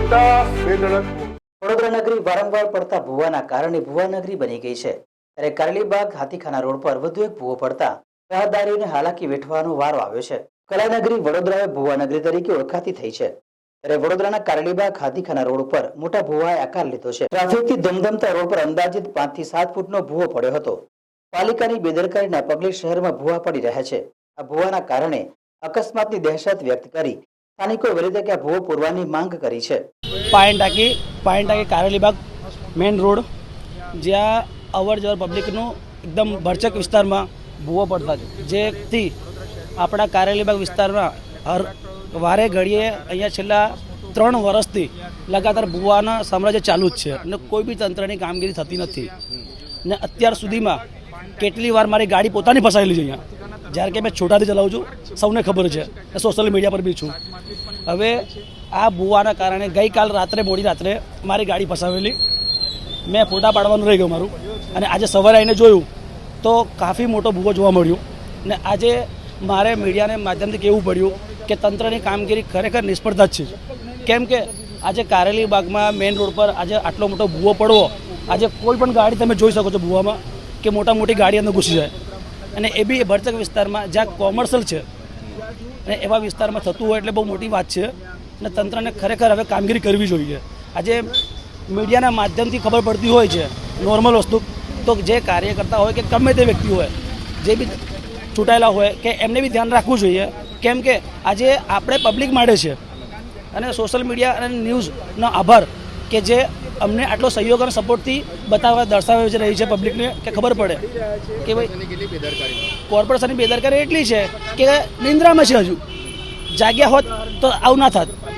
નેતા બેધડક વડોદરા નગરી વારંવાર પડતા ભૂવાના કારણે ભૂવા નગરી બની ગઈ છે, ત્યારે કારેલીબાગ હાથીખાના રોડ પર વધુ એક ભૂવો પડતા રાહદારીઓને હાલાકી વેઠવાનો વારો આવ્યો છે. કલાનગરી વડોદરાએ ભૂવા નગરી તરીકે ઓળખાતી થઈ છે, ત્યારે વડોદરાના કારેલીબાગ હાથીખાના રોડ પર મોટા ભૂવાએ આકાર લીધો છે. ટ્રાફિકથી ધમધમતા રોડ પર અંદાજિત 5 થી 7 ફૂટનો ભૂવો પડ્યો હતો. પાલિકાની બેદરકારીના પગલે શહેરમાં ભૂવા પડી રહ્યા છે. આ ભૂવાના કારણે અકસ્માતની દહેશત વ્યક્ત કરી સ્થાનિકોએ વહેલી તકે આ ભૂવો પૂરવાની માંગ કરી છે. પાયણ ટાંકી કારેલીબાગ મેઇન રોડ, જ્યાં અવર જવર પબ્લિકનું એકદમ ભરચક વિસ્તારમાં ભૂવો પડતા છે, જેથી આપણા કારેલીબાગ વિસ્તારમાં વારે ઘડીએ અહીંયા છેલ્લા 3 વર્ષથી લગાતાર ભૂવાના સામ્રાજ્ય ચાલુ જ છે અને કોઈ બી તંત્રની કામગીરી થતી નથી. ને અત્યાર સુધીમાં કેટલી વાર મારી ગાડી પોતાની ફસાયેલી છે અહીંયા, જ્યારે કે મેં છોટાથી ચલાવું છું, સૌને ખબર છે, સોશિયલ મીડિયા પર બી છું. હવે આ ભૂવાના કારણે ગઈકાલ રાત્રે મોડી રાત્રે મારી ગાડી ફસાવેલી, મેં ફોટા પાડવાનું રહી ગયું મારું, અને આજે સવારે આવીને જોયું તો કાફી મોટો ભૂવો જોવા મળ્યો. ને આજે મારે મીડિયાને માધ્યમથી કહેવું પડ્યું કે તંત્રની કામગીરી ખરેખર નિષ્ફળતા જ છે. કેમ કે આજે કારેલીબાગમાં મેઇન રોડ પર આજે આટલો મોટો ભૂવો પડવો, આજે કોઈ પણ ગાડી તમે જોઈ શકો છો ભૂવામાં કે મોટી ગાડી અંદર ઘૂસી જાય, અને એ બી ભરચક વિસ્તારમાં જ્યાં કોમર્શિયલ છે અને એવા વિસ્તારમાં થતું હોય એટલે બહુ મોટી વાત છે. અને તંત્રને ખરેખર હવે કામગીરી કરવી જોઈએ. આજે મીડિયાના માધ્યમથી ખબર પડતી હોય છે નોર્મલ વસ્તુ, તો જે કાર્યકર્તા હોય કે ગમે તે વ્યક્તિ હોય, જે બી ચૂંટાયેલા હોય, કે એમને બી ધ્યાન રાખવું જોઈએ. કેમ કે આજે આપણે પબ્લિક માટે છે, અને સોશિયલ મીડિયા અને ન્યૂઝનો આભાર કે જે અમને આટલો સહયોગ અને સપોર્ટથી દર્શાવે રહી છે પબ્લિકને, કે ખબર પડે કે ભાઈ કોર્પોરેશનની બેદરકારી એટલી છે કે નિંદ્રામાં છે. હજુ જાગ્યા હોત તો આવું ના થાત.